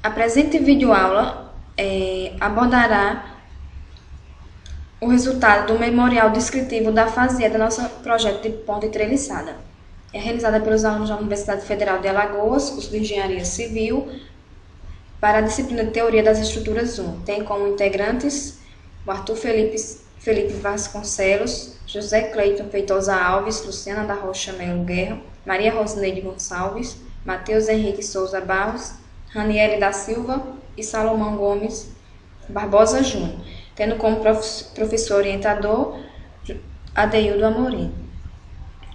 A presente videoaula abordará o resultado do memorial descritivo da fase E do nosso projeto de ponte treliçada. É realizada pelos alunos da Universidade Federal de Alagoas, curso de Engenharia Civil, para a disciplina de Teoria das Estruturas 1. Tem como integrantes o Arthur Felipe Vasconcelos, José Cleiton Feitosa Alves, Luciana da Rocha Melo Guerra, Maria Rosineide Gonçalves, Matheus Henrique Souza Barros, Raniele da Silva e Salomão Gomes Barbosa Júnior, tendo como professor orientador Adeildo Amorim.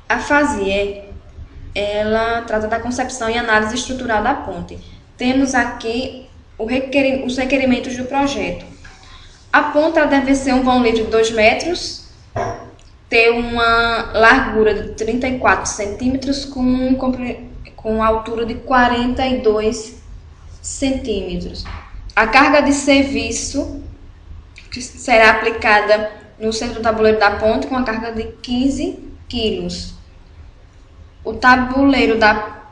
A fase E, ela trata da concepção e análise estrutural da ponte. Temos aqui os requerimentos do projeto. A ponte deve ser um vão livre de 2 metros, ter uma largura de 34 centímetros com altura de 42 centímetros. A carga de serviço que será aplicada no centro do tabuleiro da ponte com a carga de 15 quilos. O tabuleiro da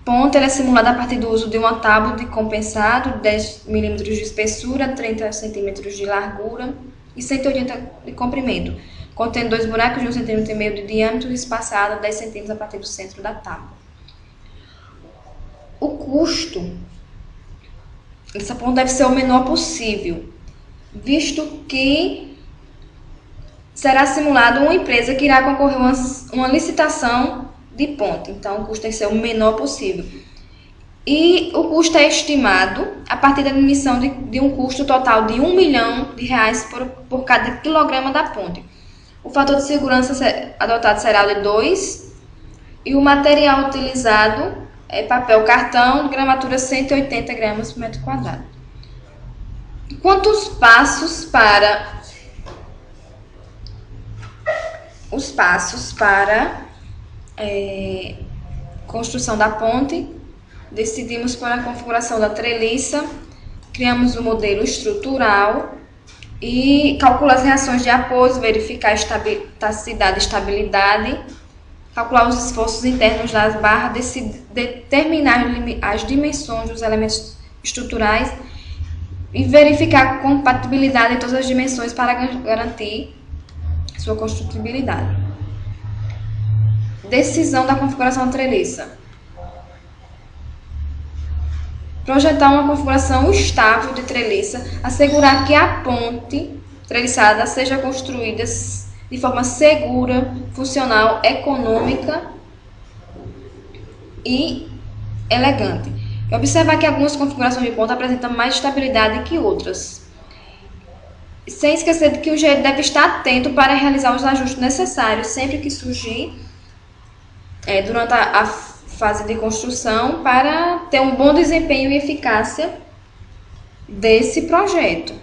ponte é simulado a partir do uso de uma tábua de compensado, 10 mm de espessura, 30 cm de largura e 180 de comprimento, contendo 2 buracos de 1,5 cm de diâmetro e espaçado 10 cm a partir do centro da tábua. O custo dessa ponte deve ser o menor possível, visto que será simulado uma empresa que irá concorrer a uma licitação de ponte. Então, o custo tem que ser o menor possível. E o custo é estimado a partir da admissão de um custo total de R$1 milhão por cada quilograma da ponte. O fator de segurança adotado será o de 2 e o material utilizado é papel cartão de gramatura 180 gramas por metro quadrado. Quanto os passos para construção da ponte, decidimos por a configuração da treliça, criamos o modelo estrutural e calcular as reações de apoio, verificar a elasticidade e estabilidade, calcular os esforços internos das barras, determinar as dimensões dos elementos estruturais e verificar a compatibilidade de todas as dimensões para garantir sua construtibilidade. Decisão da configuração da treliça. Projetar uma configuração estável de treliça, assegurar que a ponte treliçada seja construída de forma segura, funcional, econômica e elegante. Observar que algumas configurações de ponte apresentam mais estabilidade que outras. Sem esquecer de que o engenheiro deve estar atento para realizar os ajustes necessários sempre que surgir durante a fase de construção para ter um bom desempenho e eficácia desse projeto.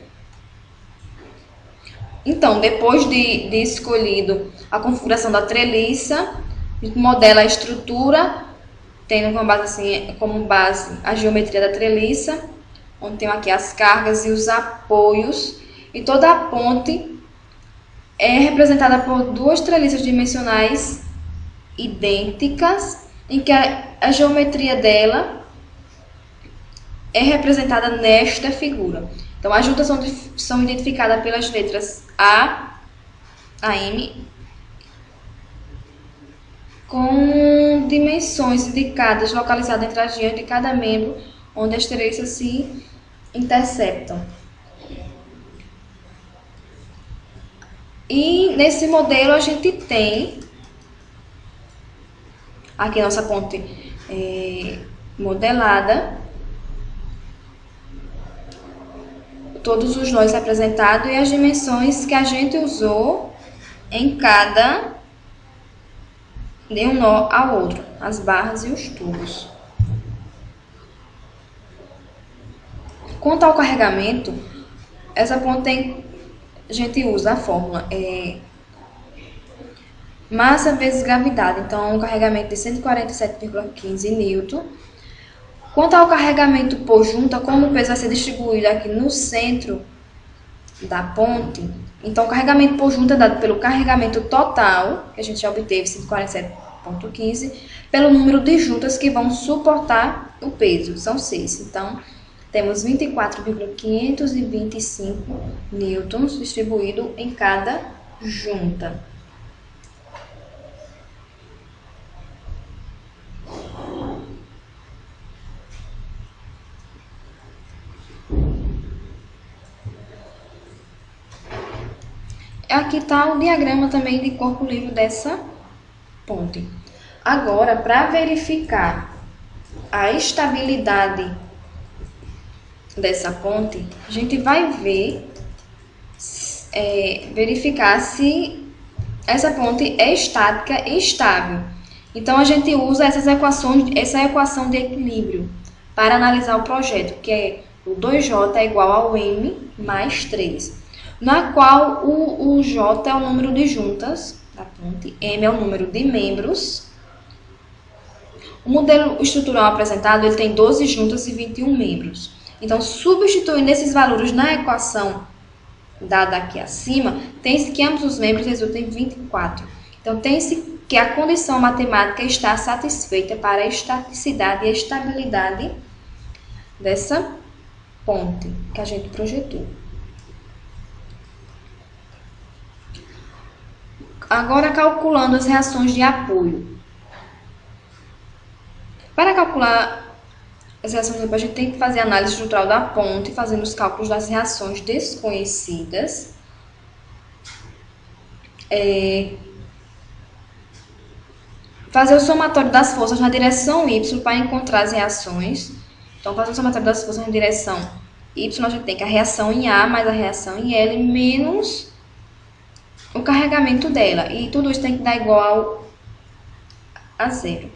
Então, depois de escolhido a configuração da treliça, a gente modela a estrutura, tendo como base a geometria da treliça, onde tem aqui as cargas e os apoios, e toda a ponte é representada por 2 treliças dimensionais idênticas, em que a geometria dela é representada nesta figura. Então, as juntas são identificadas pelas letras A a M, com dimensões indicadas, localizadas entre as linhas de cada membro, onde as treliças se interceptam. E nesse modelo a gente tem aqui a nossa ponte modelada, todos os nós representados e as dimensões que a gente usou em cada de um nó ao outro, as barras e os tubos. Quanto ao carregamento, essa ponte a gente usa a fórmula massa vezes gravidade, então um carregamento de 147,15 N. Quanto ao carregamento por junta, como o peso vai ser distribuído aqui no centro da ponte, então o carregamento por junta é dado pelo carregamento total, que a gente já obteve, 147,15, pelo número de juntas que vão suportar o peso, são 6. Então, temos 24,525 newtons distribuído em cada junta. Aqui está o diagrama também de corpo livre dessa ponte. Agora, para verificar a estabilidade dessa ponte, a gente vai verificar se essa ponte é estática e estável. Então, a gente usa essa equação de equilíbrio para analisar o projeto, que é o 2J é igual ao M mais 3, na qual o J é o número de juntas da ponte, M é o número de membros. O modelo estrutural apresentado ele tem 12 juntas e 21 membros. Então, substituindo esses valores na equação dada aqui acima, tem-se que ambos os membros resultam em 24. Então, tem-se que a condição matemática está satisfeita para a estaticidade e a estabilidade dessa ponte que a gente projetou. Agora, calculando as reações de apoio. Para calcular as reações de apoio, a gente tem que fazer a análise estrutural da ponte, fazendo os cálculos das reações desconhecidas. Fazer o somatório das forças na direção Y para encontrar as reações. Então, fazer o somatório das forças na direção Y, a gente tem que a reação em A mais a reação em L menos o carregamento dela. E tudo isso tem que dar igual a 0.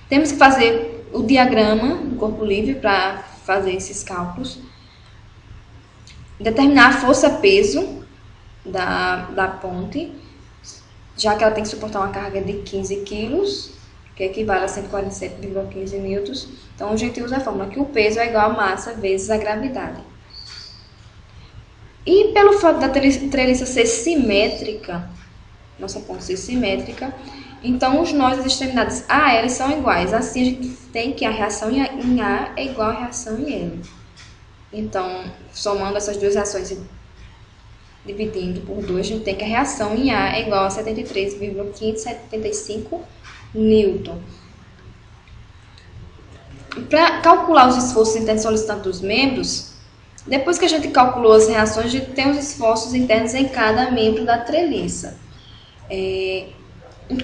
Temos que fazer o diagrama do corpo livre para fazer esses cálculos. Determinar a força-peso da ponte, já que ela tem que suportar uma carga de 15 kg, que equivale a 147,15 newtons. Então, a gente usa a fórmula que o peso é igual a massa vezes a gravidade. E pelo fato da treliça ser simétrica, nossa ponte ser simétrica, então os nós das extremidades A e L são iguais. Assim, a gente tem que a reação em A é igual à reação em L. Então, somando essas duas reações e dividindo por 2, a gente tem que a reação em A é igual a 73,575 newton. Para calcular os esforços internos solicitados dos membros, depois que a gente calculou as reações, a gente tem os esforços internos em cada membro da treliça.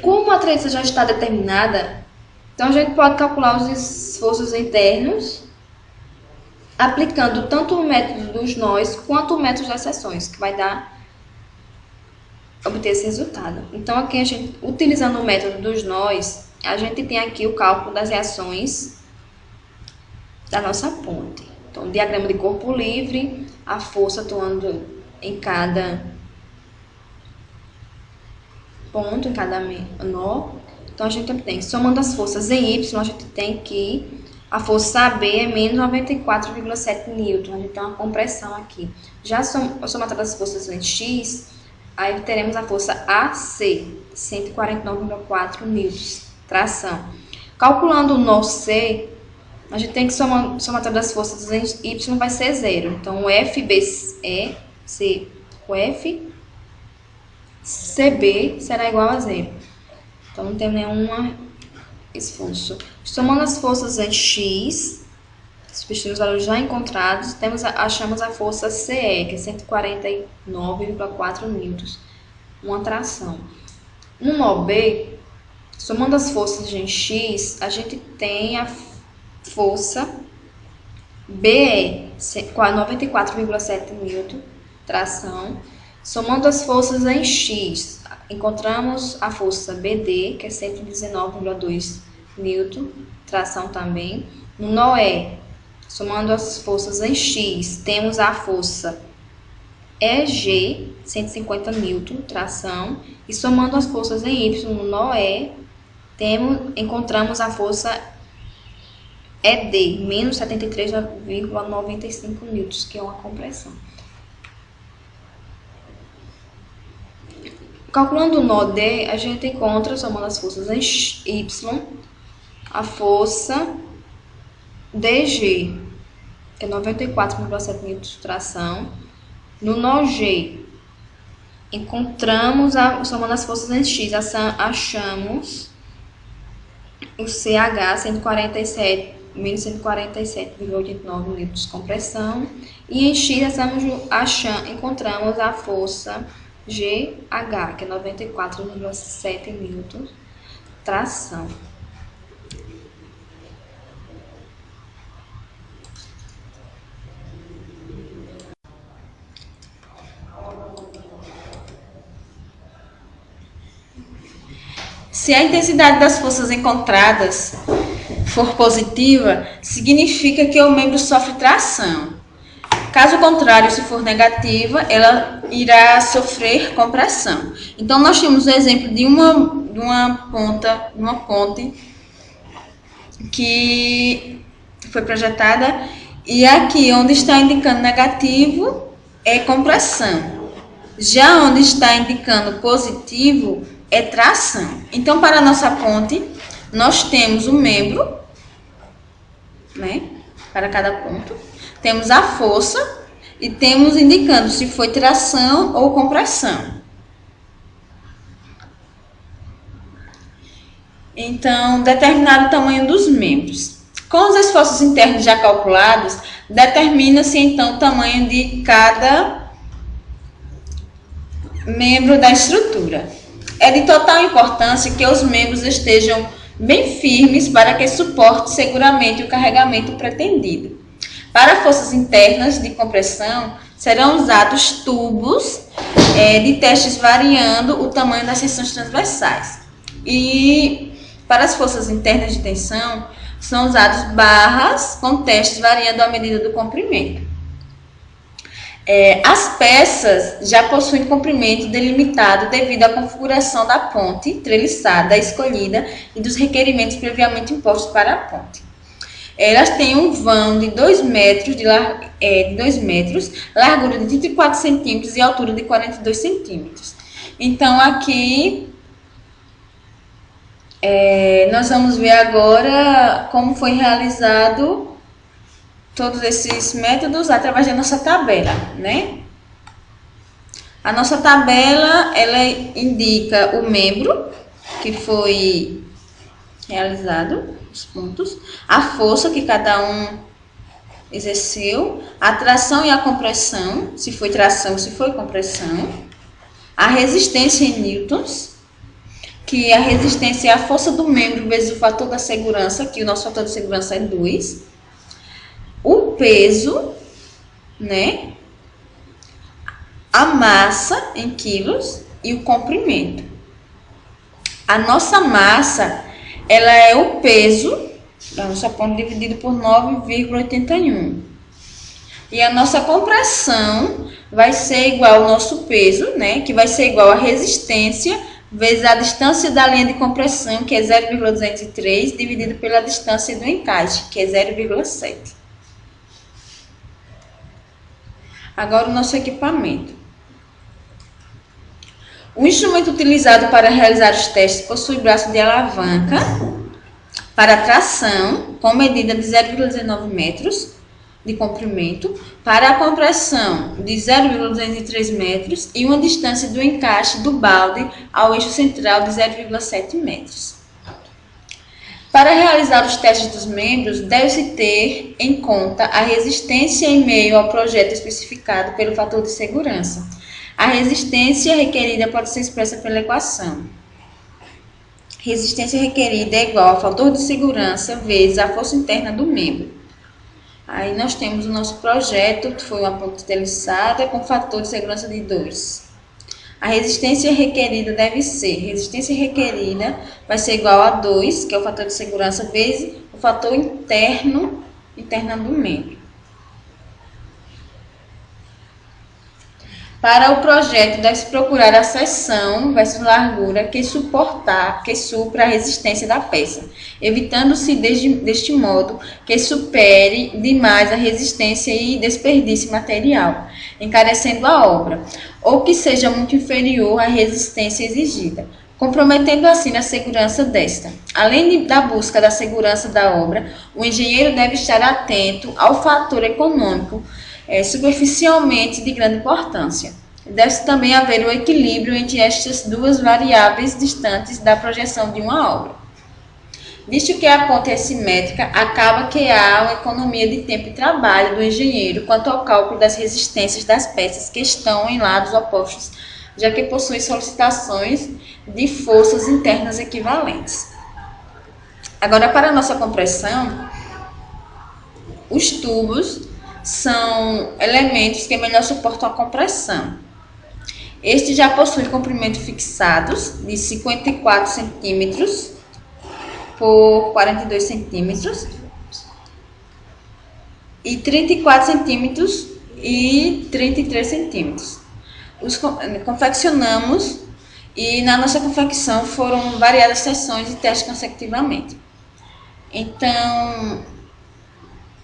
Como a treliça já está determinada, então a gente pode calcular os esforços internos aplicando tanto o método dos nós quanto o método das seções, que vai obter esse resultado. Então, aqui a gente, utilizando o método dos nós, a gente tem aqui o cálculo das reações da nossa ponte. Então, diagrama de corpo livre, a força atuando em cada ponto, em cada nó. Então, a gente obtém, somando as forças em Y, a gente tem que a força AB é menos 94,7 newton. A gente tem uma compressão aqui. Já somatório das forças em X, aí teremos a força AC, 149,4 newtons, tração. Calculando o nó C, a gente tem que somatório das forças em Y vai ser 0. Então, o FBE, o FCB será igual a 0. Então, não tem nenhum esforço. Somando as forças em X, substituindo os valores já encontrados, achamos a força CE, que é 149,4 newtons, uma tração. No nó B, somando as forças em X, a gente tem a força BE, 94,7 newton, tração. Somando as forças em X, encontramos a força BD, que é 119,2 newton, tração também. No nó E, somando as forças em X, temos a força EG, 150 newton, tração. E somando as forças em Y, no nó E, encontramos a força ED, menos 73,95 newtons, que é uma compressão. Calculando o nó D, a gente encontra, somando as forças em Y, a força DG, que é 94,7 newtons de tração. No nó G, encontramos, somando as forças em X, achamos o CH 147.147,89 newtons de compressão. E em X encontramos a força GH, que é 94,7 newtons de tração. Se a intensidade das forças encontradas for positiva, significa que o membro sofre tração. Caso contrário, se for negativa, ela irá sofrer compressão. Então, nós temos o exemplo de uma ponte que foi projetada, e aqui onde está indicando negativo é compressão. Já onde está indicando positivo é tração. Então, para a nossa ponte, nós temos o membro, né, para cada ponto. Temos a força e temos indicando se foi tração ou compressão. Então, determinar o tamanho dos membros. Com os esforços internos já calculados, determina-se então o tamanho de cada membro da estrutura. É de total importância que os membros estejam bem firmes para que suporte seguramente o carregamento pretendido. Para forças internas de compressão, serão usados tubos de testes variando o tamanho das seções transversais. E para as forças internas de tensão, são usados barras com testes variando a medida do comprimento. As peças já possuem comprimento delimitado devido à configuração da ponte treliçada escolhida e dos requerimentos previamente impostos para a ponte. Elas têm um vão de 2 metros, largura de 34 centímetros e altura de 42 centímetros. Então, aqui nós vamos ver agora como foi realizado todos esses métodos através da nossa tabela, né? A nossa tabela, ela indica o membro que foi realizado, os pontos, a força que cada um exerceu, a tração e a compressão, se foi tração, se foi compressão, a resistência em newtons, que a resistência é a força do membro vezes o fator da segurança, que o nosso fator de segurança é 2, o peso, né? A massa em quilos e o comprimento. A nossa massa, ela é o peso da nossa ponte dividido por 9,81. E a nossa compressão vai ser igual ao nosso peso, né? Que vai ser igual à resistência vezes a distância da linha de compressão, que é 0,203, dividido pela distância do encaixe, que é 0,7. Agora, o nosso equipamento. O instrumento utilizado para realizar os testes possui braço de alavanca para tração, com medida de 0,19 metros de comprimento, para a compressão de 0,203 metros e uma distância do encaixe do balde ao eixo central de 0,7 metros. Para realizar os testes dos membros, deve-se ter em conta a resistência em meio ao projeto especificado pelo fator de segurança. A resistência requerida pode ser expressa pela equação. Resistência requerida é igual ao fator de segurança vezes a força interna do membro. Aí nós temos o nosso projeto, que foi uma ponte treliçada com fator de segurança de 2. A resistência requerida resistência requerida vai ser igual a 2, que é o fator de segurança, vezes o fator interno do membro. Para o projeto, deve-se procurar a seção versus largura que supra a resistência da peça, evitando-se deste modo que supere demais a resistência e desperdice material, encarecendo a obra, ou que seja muito inferior à resistência exigida. comprometendo assim a segurança desta. Além da busca da segurança da obra, o engenheiro deve estar atento ao fator econômico, superficialmente de grande importância. Deve também haver um equilíbrio entre estas duas variáveis distantes da projeção de uma obra. Visto que a ponte é simétrica, acaba que há uma economia de tempo e trabalho do engenheiro quanto ao cálculo das resistências das peças que estão em lados opostos, já que possui solicitações de forças internas equivalentes. Agora, para a nossa compressão, os tubos são elementos que melhor suportam a compressão. Estes já possuem comprimento fixados de 54 centímetros por 42 centímetros e 34 centímetros e 33 centímetros. Os confeccionamos e na nossa confecção foram variadas sessões de teste consecutivamente. Então,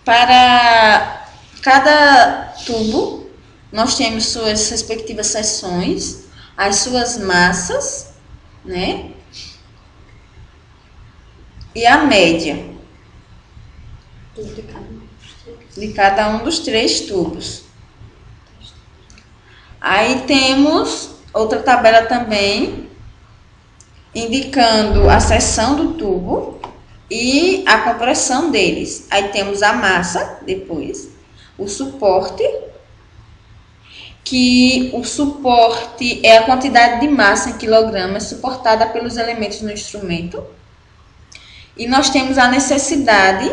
para cada tubo, nós temos suas respectivas seções, as suas massas, né? E a média de cada um dos 3 tubos. Aí temos outra tabela também, indicando a seção do tubo e a compressão deles. Aí temos a massa, depois, o suporte, que o suporte é a quantidade de massa em quilogramas suportada pelos elementos no instrumento. E nós temos a necessidade,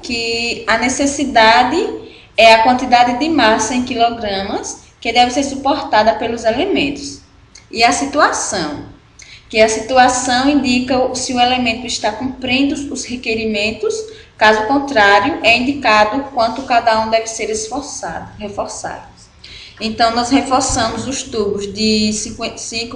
que a necessidade é a quantidade de massa em quilogramas que deve ser suportada pelos elementos. E a situação, que a situação indica se o elemento está cumprindo os requerimentos, caso contrário, é indicado quanto cada um deve ser reforçado. Então, nós reforçamos os tubos de 5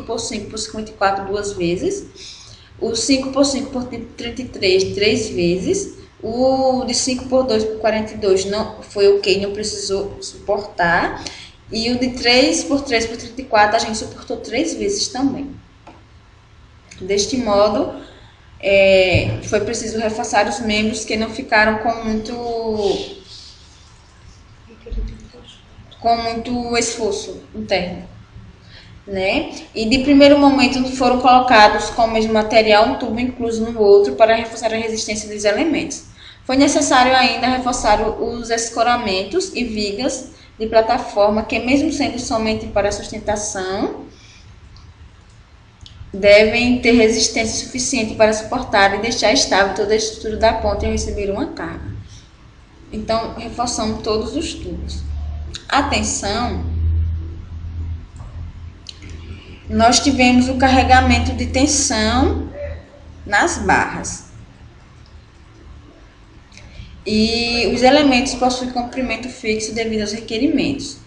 por 5 por 54 duas vezes, o 5 por 5 por 33 3 vezes, o de 5 por 2 por 42 não foi ok, não precisou suportar, e o de 3 por 3 por 34 a gente suportou 3 vezes também. Deste modo, foi preciso reforçar os membros que não ficaram com muito esforço interno, né? E de primeiro momento foram colocados com o mesmo material um tubo incluso no outro para reforçar a resistência dos elementos. Foi necessário ainda reforçar os escoramentos e vigas de plataforma que, mesmo sendo somente para sustentação, devem ter resistência suficiente para suportar e deixar estável toda a estrutura da ponte ao receber uma carga. Então, reforçamos todos os tubos. Atenção! Nós tivemos o carregamento de tensão nas barras. E os elementos possuem comprimento fixo devido aos requerimentos.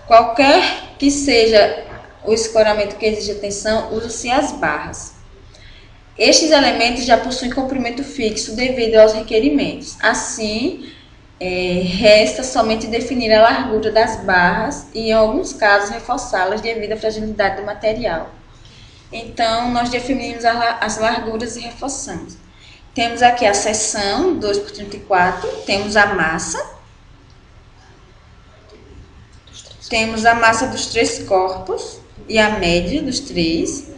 Qualquer que seja o escoramento que exija tensão, usa-se as barras. Estes elementos já possuem comprimento fixo devido aos requerimentos. Assim, resta somente definir a largura das barras e, em alguns casos, reforçá-las devido à fragilidade do material. Então, nós definimos as larguras e reforçamos. Temos aqui a seção 2 por 34, temos a massa, temos a massa dos 3 corpos e a média dos 3.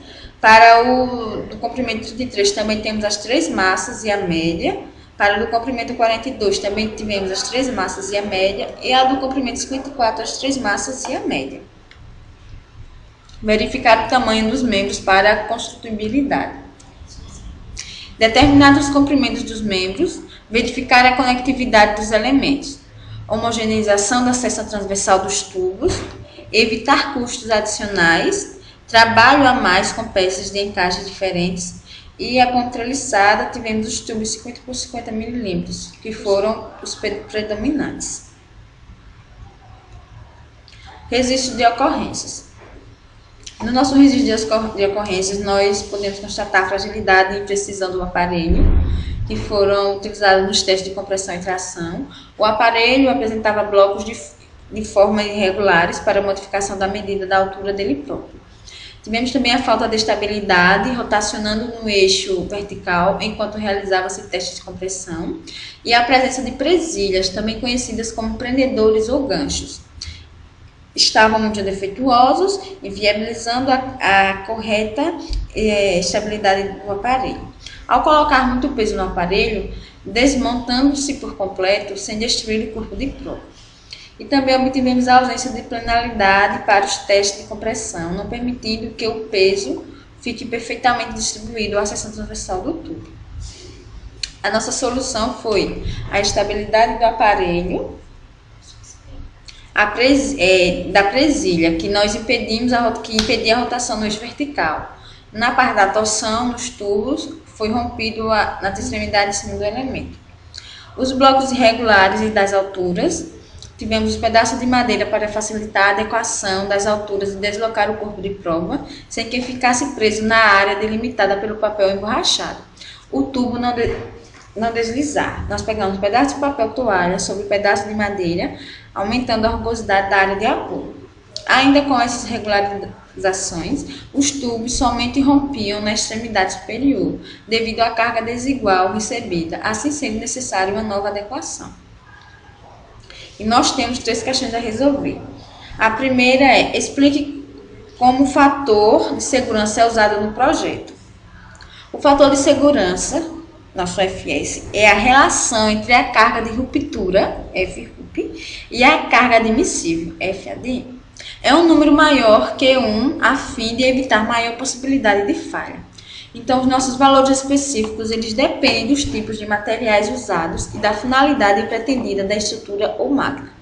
Para o do comprimento 33 também temos as 3 massas e a média. Para o do comprimento 42 também tivemos as 3 massas e a média. E a do comprimento 54 as 3 massas e a média. Verificar o tamanho dos membros para a construtibilidade. Determinar os comprimentos dos membros, verificar a conectividade dos elementos, homogeneização da seção transversal dos tubos, evitar custos adicionais, trabalho a mais com peças de encaixe diferentes e a contraliçada tivemos os tubos 50 por 50 milímetros, que foram os predominantes. Registro de ocorrências. No nosso registro de ocorrências, nós podemos constatar a fragilidade e imprecisão do aparelho, que foram utilizados nos testes de compressão e tração. O aparelho apresentava blocos de forma irregulares para modificação da medida da altura dele próprio. Tivemos também a falta de estabilidade, rotacionando no eixo vertical enquanto realizava-se testes de compressão, e a presença de presilhas, também conhecidas como prendedores ou ganchos. Estavam muito defeituosos, inviabilizando a correta estabilidade do aparelho. Ao colocar muito peso no aparelho, desmontando-se por completo, sem destruir o corpo de prova. E também obtivemos a ausência de planalidade para os testes de compressão, não permitindo que o peso fique perfeitamente distribuído à seção transversal do tubo. A nossa solução foi a estabilidade do aparelho, da presilha, que nós que impedia a rotação no eixo vertical. Na parte da torção, nos tubos, foi rompido nas extremidades de cima do elemento. Os blocos irregulares e das alturas, tivemos os pedaços de madeira para facilitar a adequação das alturas e deslocar o corpo de prova, sem que ficasse preso na área delimitada pelo papel emborrachado. O tubo não deslizar. Nós pegamos um pedaço de papel toalha sobre um pedaço de madeira, aumentando a rugosidade da área de apoio. Ainda com essas regularizações, os tubos somente rompiam na extremidade superior, devido à carga desigual recebida, assim sendo necessária uma nova adequação. E nós temos 3 questões a resolver. A primeira é: explique como o fator de segurança é usado no projeto. O fator de segurança, nosso FS, é a relação entre a carga de ruptura, FRUP, e a carga admissível, FAD. É um número maior que 1, a fim de evitar maior possibilidade de falha. Então, os nossos valores específicos, eles dependem dos tipos de materiais usados e da finalidade pretendida da estrutura ou máquina.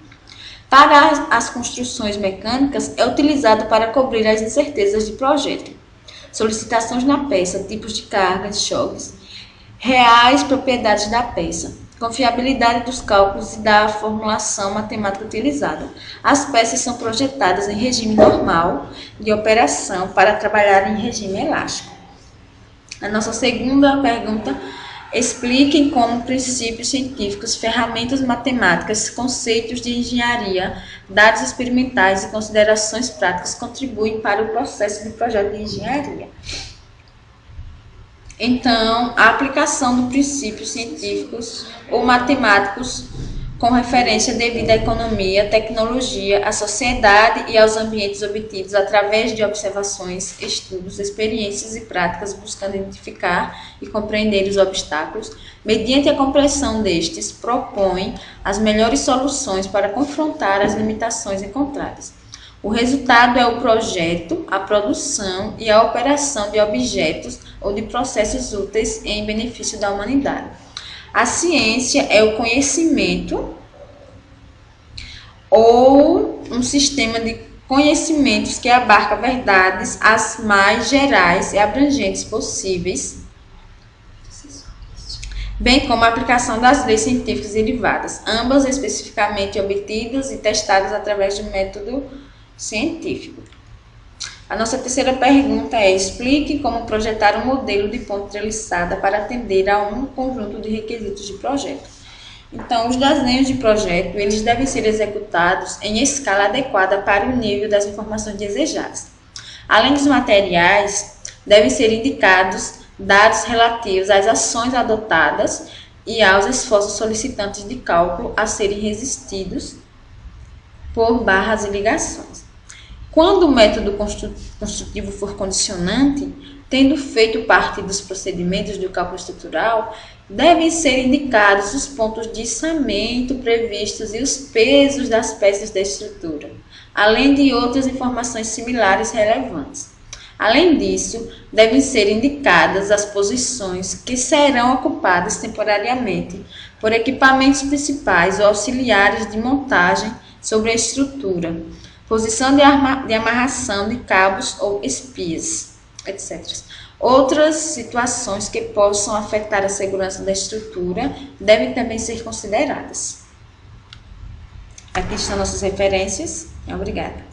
Para as construções mecânicas, é utilizado para cobrir as incertezas de projeto. Solicitações na peça, tipos de cargas, choques, reais propriedades da peça, confiabilidade dos cálculos e da formulação matemática utilizada. As peças são projetadas em regime normal de operação para trabalhar em regime elástico. A nossa segunda pergunta: expliquem como princípios científicos, ferramentas matemáticas, conceitos de engenharia, dados experimentais e considerações práticas contribuem para o processo de projeto de engenharia. Então, a aplicação de princípios científicos ou matemáticos com referência devida à economia, tecnologia, à sociedade e aos ambientes obtidos através de observações, estudos, experiências e práticas, buscando identificar e compreender os obstáculos, mediante a compreensão destes, propõe as melhores soluções para confrontar as limitações encontradas. O resultado é o projeto, a produção e a operação de objetos ou de processos úteis em benefício da humanidade. A ciência é o conhecimento ou um sistema de conhecimentos que abarca verdades as mais gerais e abrangentes possíveis, bem como a aplicação das leis científicas derivadas, ambas especificamente obtidas e testadas através de método científico. A nossa terceira pergunta é: explique como projetar um modelo de ponte treliçada para atender a um conjunto de requisitos de projeto. Então, os desenhos de projeto, eles devem ser executados em escala adequada para o nível das informações desejadas. Além dos materiais, devem ser indicados dados relativos às ações adotadas e aos esforços solicitantes de cálculo a serem resistidos por barras e ligações. Quando o método construtivo for condicionante, tendo feito parte dos procedimentos do cálculo estrutural, devem ser indicados os pontos de içamento previstos e os pesos das peças da estrutura, além de outras informações similares relevantes. Além disso, devem ser indicadas as posições que serão ocupadas temporariamente por equipamentos principais ou auxiliares de montagem sobre a estrutura, posição de amarração de cabos ou espias, etc. Outras situações que possam afetar a segurança da estrutura devem também ser consideradas. Aqui estão nossas referências. Obrigada.